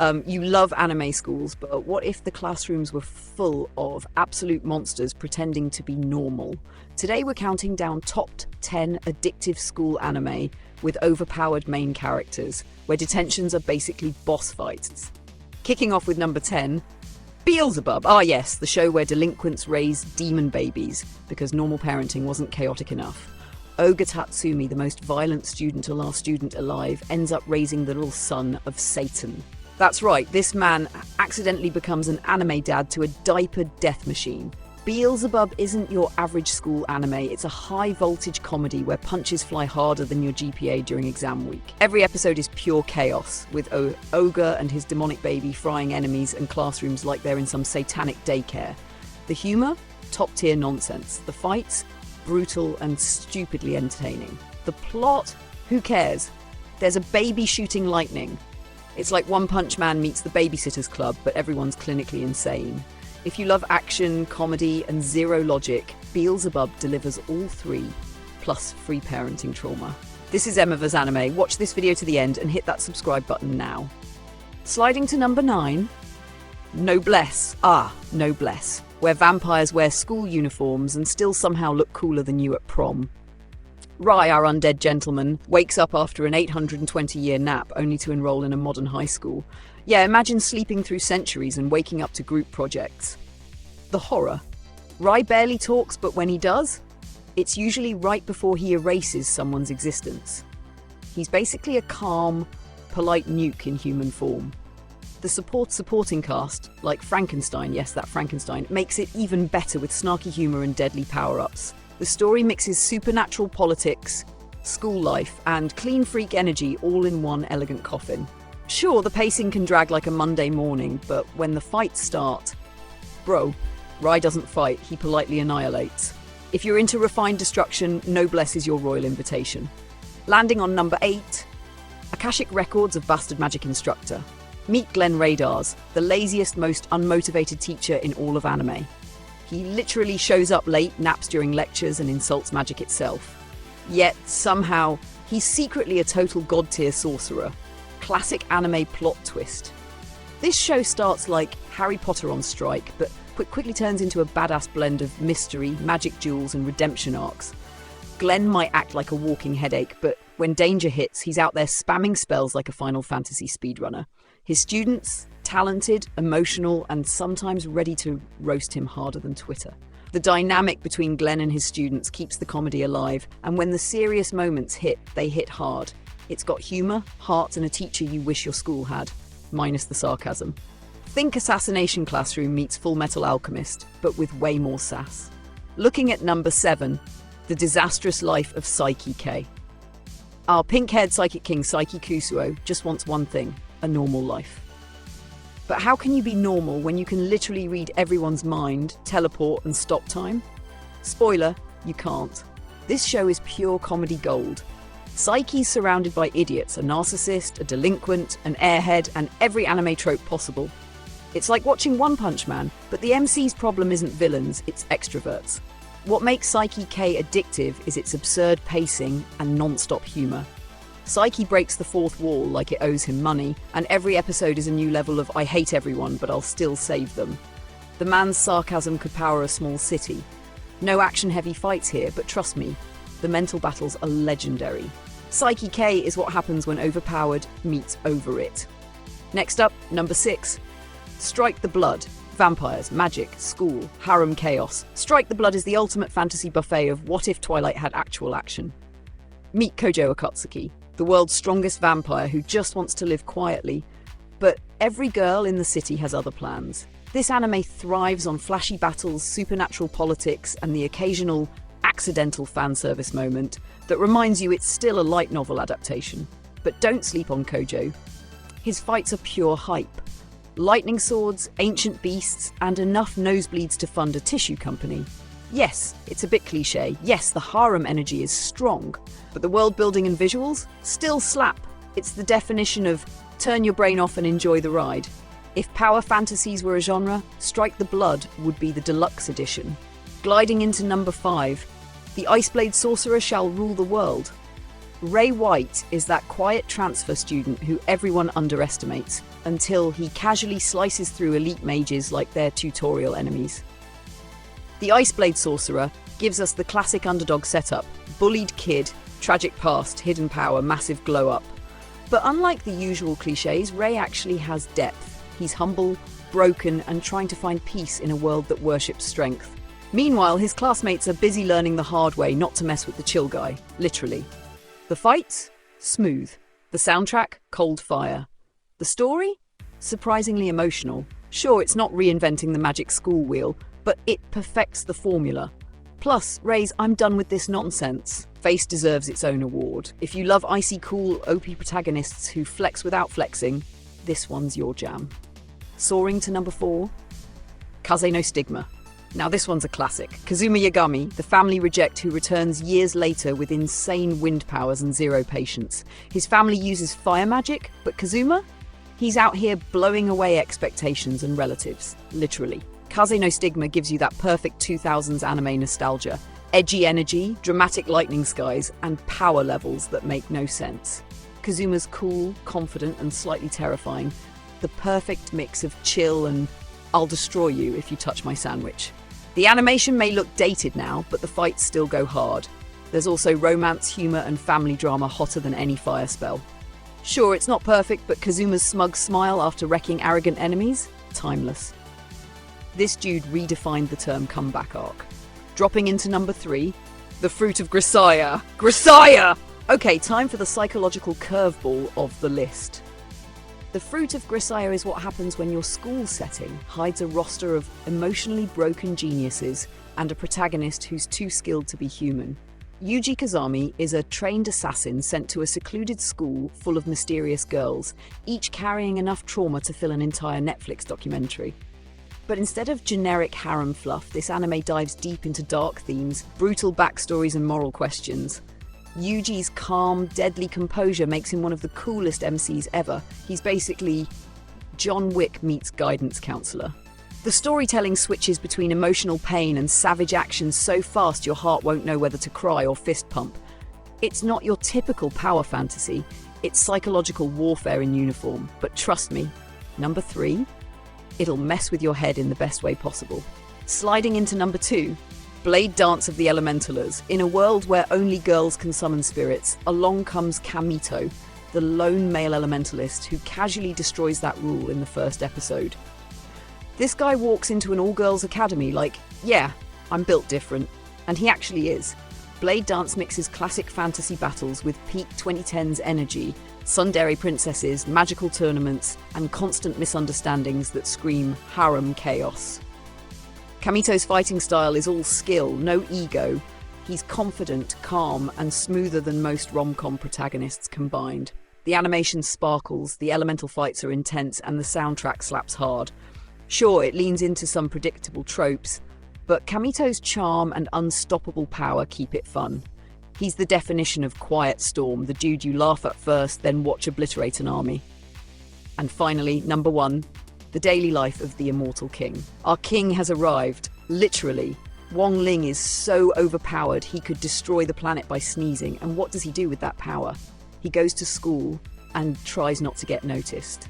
You love anime schools, but what if the classrooms were full of absolute monsters pretending to be normal? Today we're counting down top 10 addictive school anime with overpowered main characters, where detentions are basically boss fights. Kicking off with number 10, Beelzebub. Ah yes, the show where delinquents raise demon babies because normal parenting wasn't chaotic enough. Oga Tatsumi, the most violent student-to-last student alive, ends up raising the little son of Satan. That's right, this man accidentally becomes an anime dad to a diapered death machine. Beelzebub isn't your average school anime, it's a high-voltage comedy where punches fly harder than your GPA during exam week. Every episode is pure chaos, with Oga and his demonic baby frying enemies and classrooms like they're in some satanic daycare. The humour? Top-tier nonsense. The fights? Brutal and stupidly entertaining. The plot? Who cares? There's a baby shooting lightning. It's like One Punch Man meets the Babysitter's Club, but everyone's clinically insane. If you love action, comedy, and zero logic, Beelzebub delivers all three, plus free parenting trauma. This is Emeverse Anime. Watch this video to the end and hit that subscribe button now. Sliding to number 9, Noblesse. Ah, Noblesse, where vampires wear school uniforms and still somehow look cooler than you at prom. Rai, our undead gentleman, wakes up after an 820-year nap only to enroll in a modern high school. Yeah, imagine sleeping through centuries and waking up to group projects. The horror. Rai barely talks, but when he does, it's usually right before he erases someone's existence. He's basically a calm, polite nuke in human form. The supporting cast, like Frankenstein, yes, that Frankenstein, makes it even better with snarky humour and deadly power-ups. The story mixes supernatural politics, school life, and clean freak energy all in one elegant coffin. Sure, the pacing can drag like a Monday morning, but when the fights start... Bro, Rai doesn't fight, he politely annihilates. If you're into refined destruction, Noblesse is your royal invitation. Landing on number 8, Akashic Records of Bastard Magic Instructor. Meet Glenn Radars, the laziest, most unmotivated teacher in all of anime. He literally shows up late, naps during lectures, and insults magic itself. Yet, somehow, he's secretly a total god-tier sorcerer. Classic anime plot twist. This show starts like Harry Potter on strike, but quickly turns into a badass blend of mystery, magic jewels, and redemption arcs. Glenn might act like a walking headache, but when danger hits, he's out there spamming spells like a Final Fantasy speedrunner. His students, talented, emotional, and sometimes ready to roast him harder than Twitter. The dynamic between Glenn and his students keeps the comedy alive, and when the serious moments hit, they hit hard. It's got humour, heart, and a teacher you wish your school had, minus the sarcasm. Think Assassination Classroom meets Full Metal Alchemist, but with way more sass. Looking at number 7, The Disastrous Life of Saiki K. Our pink-haired psychic king Saiki Kusuo just wants one thing: a normal life. But how can you be normal when you can literally read everyone's mind, teleport, and stop time? Spoiler, you can't. This show is pure comedy gold. Saiki's surrounded by idiots, a narcissist, a delinquent, an airhead, and every anime trope possible. It's like watching One Punch Man, but the MC's problem isn't villains, it's extroverts. What makes Saiki K addictive is its absurd pacing and non-stop humour. Saiki breaks the fourth wall like it owes him money, and every episode is a new level of I hate everyone, but I'll still save them. The man's sarcasm could power a small city. No action-heavy fights here, but trust me, the mental battles are legendary. Saiki K is what happens when overpowered meets over it. Next up, number 6. Strike the Blood. Vampires, magic, school, harem chaos. Strike the Blood is the ultimate fantasy buffet of what if Twilight had actual action. Meet Kojo Akatsuki, the world's strongest vampire who just wants to live quietly, but every girl in the city has other plans. This anime thrives on flashy battles, supernatural politics, and the occasional accidental fan service moment that reminds you it's still a light novel adaptation. But don't sleep on Kojo. His fights are pure hype. Lightning swords, ancient beasts, and enough nosebleeds to fund a tissue company. Yes, it's a bit cliche. Yes, the harem energy is strong, but the world building and visuals still slap. It's the definition of turn your brain off and enjoy the ride. If power fantasies were a genre, Strike the Blood would be the deluxe edition. Gliding into number 5, the Iceblade Sorcerer shall rule the world. Ray White is that quiet transfer student who everyone underestimates until he casually slices through elite mages like they're tutorial enemies. The Iceblade Sorcerer gives us the classic underdog setup: bullied kid, tragic past, hidden power, massive glow up. But unlike the usual cliches, Ray actually has depth. He's humble, broken, and trying to find peace in a world that worships strength. Meanwhile, his classmates are busy learning the hard way not to mess with the chill guy, literally. The fights? Smooth. The soundtrack? Cold fire. The story? Surprisingly emotional. Sure, it's not reinventing the magic school wheel, but it perfects the formula. Plus, Ray's "I'm done with this nonsense" face deserves its own award. If you love icy cool, OP protagonists who flex without flexing, this one's your jam. Soaring to number 4, Kaze no Stigma. Now this one's a classic. Kazuma Yagami, the family reject who returns years later with insane wind powers and zero patience. His family uses fire magic, but Kazuma? He's out here blowing away expectations and relatives, literally. Kaze no Stigma gives you that perfect 2000s anime nostalgia. Edgy energy, dramatic lightning skies, and power levels that make no sense. Kazuma's cool, confident, and slightly terrifying. The perfect mix of chill and "I'll destroy you if you touch my sandwich." The animation may look dated now, but the fights still go hard. There's also romance, humour, and family drama hotter than any fire spell. Sure, it's not perfect, but Kazuma's smug smile after wrecking arrogant enemies? Timeless. This dude redefined the term comeback arc. Dropping into number 3, The Fruit of Grisaya. Grisaya! Okay, time for the psychological curveball of the list. The Fruit of Grisaya is what happens when your school setting hides a roster of emotionally broken geniuses and a protagonist who's too skilled to be human. Yuji Kazami is a trained assassin sent to a secluded school full of mysterious girls, each carrying enough trauma to fill an entire Netflix documentary. But instead of generic harem fluff, this anime dives deep into dark themes, brutal backstories, and moral questions. Yuji's calm, deadly composure makes him one of the coolest MCs ever. He's basically John Wick meets guidance counselor. The storytelling switches between emotional pain and savage action so fast your heart won't know whether to cry or fist pump. It's not your typical power fantasy, it's psychological warfare in uniform. But trust me, number 3, it'll mess with your head in the best way possible. Sliding into number 2, Blade Dance of the Elementalers. In a world where only girls can summon spirits, along comes Kamito, the lone male elementalist who casually destroys that rule in the first episode. This guy walks into an all-girls academy like, yeah, I'm built different. And he actually is. Blade Dance mixes classic fantasy battles with peak 2010s energy, tsundere princesses, magical tournaments, and constant misunderstandings that scream harem chaos. Kamito's fighting style is all skill, no ego. He's confident, calm, and smoother than most rom-com protagonists combined. The animation sparkles, the elemental fights are intense, and the soundtrack slaps hard. Sure, it leans into some predictable tropes, but Kamito's charm and unstoppable power keep it fun. He's the definition of quiet storm, the dude you laugh at first, then watch obliterate an army. And finally, number 1, the daily life of the immortal king. Our king has arrived, literally. Wong Ling is so overpowered he could destroy the planet by sneezing, and what does he do with that power? He goes to school and tries not to get noticed.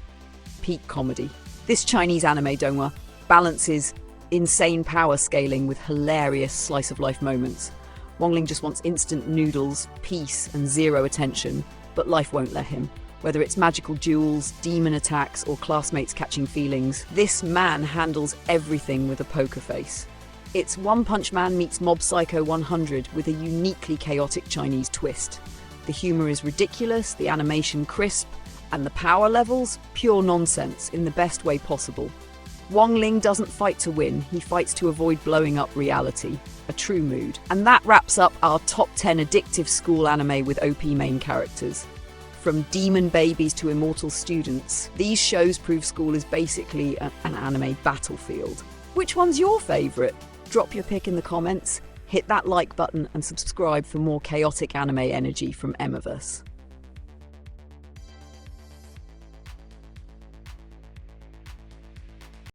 Peak comedy. This Chinese anime donghua balances insane power scaling with hilarious slice-of-life moments. Wong Ling just wants instant noodles, peace, and zero attention, but life won't let him. Whether it's magical duels, demon attacks, or classmates catching feelings, this man handles everything with a poker face. It's One Punch Man meets Mob Psycho 100 with a uniquely chaotic Chinese twist. The humour is ridiculous, the animation crisp, and the power levels pure nonsense in the best way possible. Wong Ling doesn't fight to win, he fights to avoid blowing up reality, a true mood. And that wraps up our top 10 addictive school anime with OP main characters. From demon babies to immortal students, these shows prove school is basically an anime battlefield. Which one's your favourite? Drop your pick in the comments, hit that like button and subscribe for more chaotic anime energy from Emeverse.